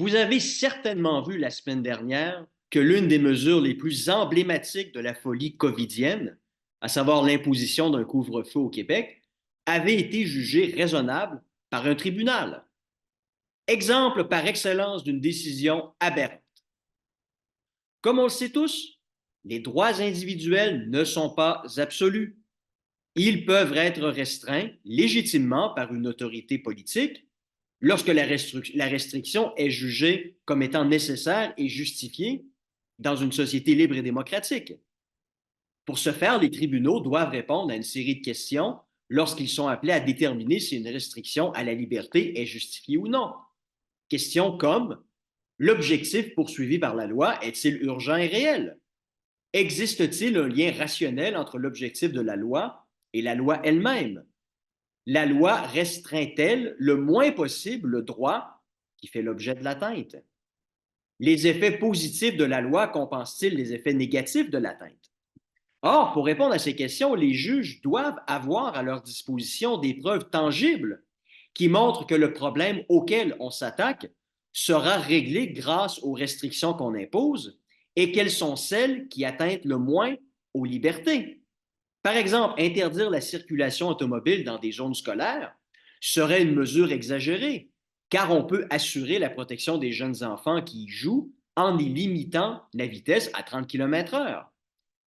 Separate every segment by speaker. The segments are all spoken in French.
Speaker 1: Vous avez certainement vu la semaine dernière que l'une des mesures les plus emblématiques de la folie covidienne, à savoir l'imposition d'un couvre-feu au Québec, avait été jugée raisonnable par un tribunal. Exemple par excellence d'une décision aberrante. Comme on le sait tous, les droits individuels ne sont pas absolus. Ils peuvent être restreints légitimement par une autorité politique lorsque la restriction est jugée comme étant nécessaire et justifiée dans une société libre et démocratique. Pour ce faire, les tribunaux doivent répondre à une série de questions lorsqu'ils sont appelés à déterminer si une restriction à la liberté est justifiée ou non. Questions comme l'objectif poursuivi par la loi est-il urgent et réel? Existe-t-il un lien rationnel entre l'objectif de la loi et la loi elle-même? La loi restreint-elle le moins possible le droit qui fait l'objet de l'atteinte? Les effets positifs de la loi compensent-ils les effets négatifs de l'atteinte? Or, pour répondre à ces questions, les juges doivent avoir à leur disposition des preuves tangibles qui montrent que le problème auquel on s'attaque sera réglé grâce aux restrictions qu'on impose et quelles sont celles qui atteignent le moins aux libertés. Par exemple, interdire la circulation automobile dans des zones scolaires serait une mesure exagérée, car on peut assurer la protection des jeunes enfants qui y jouent en y limitant la vitesse à 30 km/h.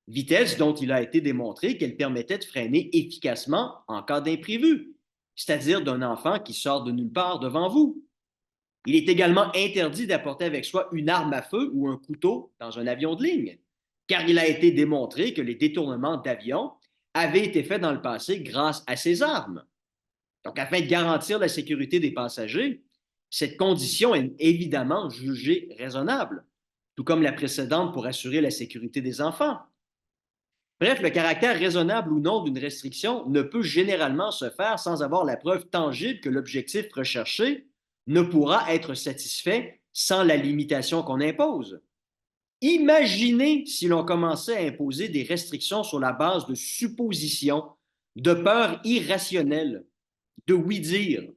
Speaker 1: Vitesse dont il a été démontré qu'elle permettait de freiner efficacement en cas d'imprévu, c'est-à-dire d'un enfant qui sort de nulle part devant vous. Il est également interdit d'apporter avec soi une arme à feu ou un couteau dans un avion de ligne, car il a été démontré que les détournements d'avions avaient été faits dans le passé grâce à ces armes. Donc, afin de garantir la sécurité des passagers, cette condition est évidemment jugée raisonnable, tout comme la précédente pour assurer la sécurité des enfants. Bref, le caractère raisonnable ou non d'une restriction ne peut généralement se faire sans avoir la preuve tangible que l'objectif recherché ne pourra être satisfait sans la limitation qu'on impose. Imaginez si l'on commençait à imposer des restrictions sur la base de suppositions, de peurs irrationnelles, de oui-dire.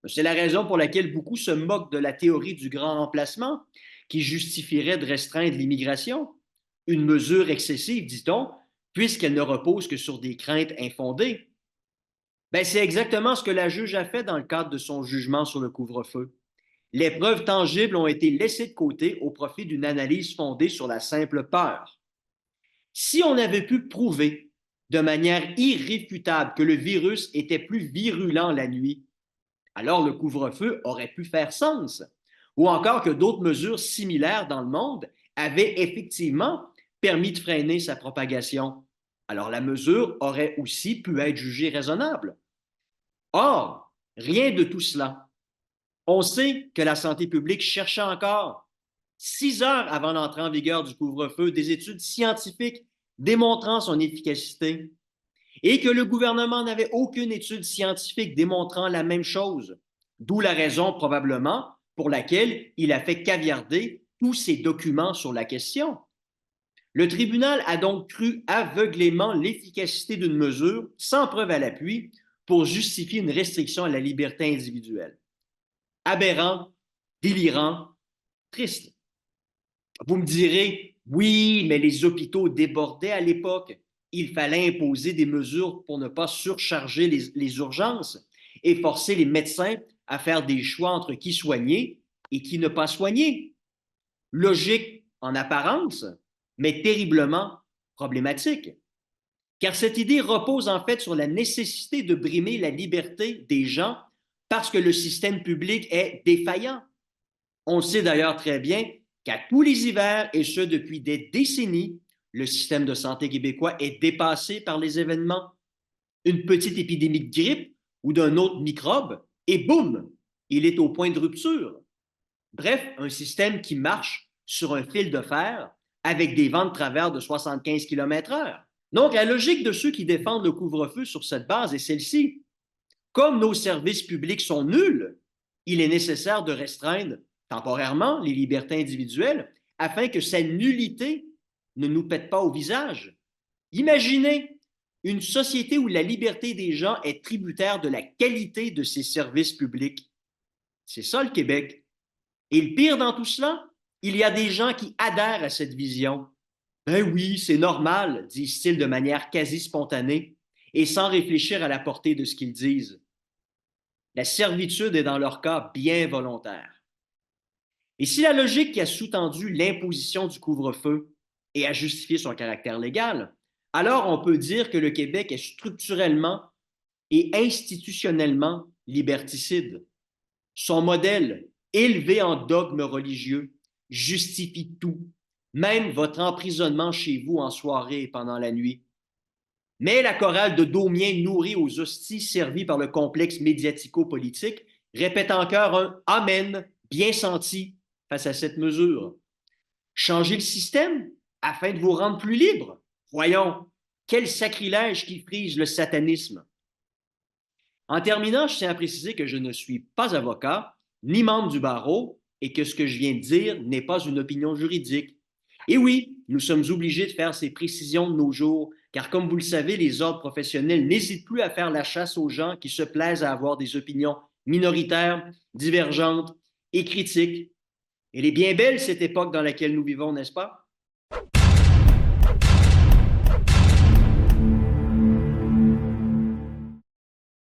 Speaker 1: C'est la raison pour laquelle beaucoup se moquent de la théorie du grand remplacement, qui justifierait de restreindre l'immigration. Une mesure excessive, dit-on, puisqu'elle ne repose que sur des craintes infondées. Ben, c'est exactement ce que la juge a fait dans le cadre de son jugement sur le couvre-feu. Les preuves tangibles ont été laissées de côté au profit d'une analyse fondée sur la simple peur. Si on avait pu prouver de manière irréfutable que le virus était plus virulent la nuit, alors le couvre-feu aurait pu faire sens. Ou encore que d'autres mesures similaires dans le monde avaient effectivement permis de freiner sa propagation. Alors la mesure aurait aussi pu être jugée raisonnable. Or, rien de tout cela. On sait que la santé publique cherchait encore, 6 heures avant l'entrée en vigueur du couvre-feu, des études scientifiques démontrant son efficacité et que le gouvernement n'avait aucune étude scientifique démontrant la même chose, d'où la raison probablement pour laquelle il a fait caviarder tous ses documents sur la question. Le tribunal a donc cru aveuglément l'efficacité d'une mesure sans preuve à l'appui pour justifier une restriction à la liberté individuelle. Aberrant, délirant, triste. Vous me direz, oui, mais les hôpitaux débordaient à l'époque. Il fallait imposer des mesures pour ne pas surcharger les urgences et forcer les médecins à faire des choix entre qui soigner et qui ne pas soigner. Logique en apparence, mais terriblement problématique. Car cette idée repose en fait sur la nécessité de brimer la liberté des gens parce que le système public est défaillant. On sait d'ailleurs très bien qu'à tous les hivers, et ce depuis des décennies, le système de santé québécois est dépassé par les événements. Une petite épidémie de grippe ou d'un autre microbe, et boum, il est au point de rupture. Bref, un système qui marche sur un fil de fer avec des vents de travers de 75 km/h. Donc, la logique de ceux qui défendent le couvre-feu sur cette base est celle-ci. Comme nos services publics sont nuls, il est nécessaire de restreindre temporairement les libertés individuelles afin que sa nullité ne nous pète pas au visage. Imaginez une société où la liberté des gens est tributaire de la qualité de ses services publics. C'est ça le Québec. Et le pire dans tout cela, il y a des gens qui adhèrent à cette vision. Ben oui, c'est normal, disent-ils de manière quasi spontanée et sans réfléchir à la portée de ce qu'ils disent. La servitude est dans leur cas bien volontaire. Et si la logique qui a sous-tendu l'imposition du couvre-feu est à justifier son caractère légal, alors on peut dire que le Québec est structurellement et institutionnellement liberticide. Son modèle, élevé en dogmes religieux, justifie tout, même votre emprisonnement chez vous en soirée et pendant la nuit. Mais la chorale de Daumiens nourrie aux hosties servies par le complexe médiatico-politique répète encore un Amen bien senti face à cette mesure. Changer le système afin de vous rendre plus libre. Voyons, quel sacrilège qui frise le satanisme. En terminant, je tiens à préciser que je ne suis pas avocat, ni membre du barreau, et que ce que je viens de dire n'est pas une opinion juridique. Et oui, nous sommes obligés de faire ces précisions de nos jours, car comme vous le savez, les ordres professionnels n'hésitent plus à faire la chasse aux gens qui se plaisent à avoir des opinions minoritaires, divergentes et critiques. Elle est bien belle cette époque dans laquelle nous vivons, n'est-ce pas?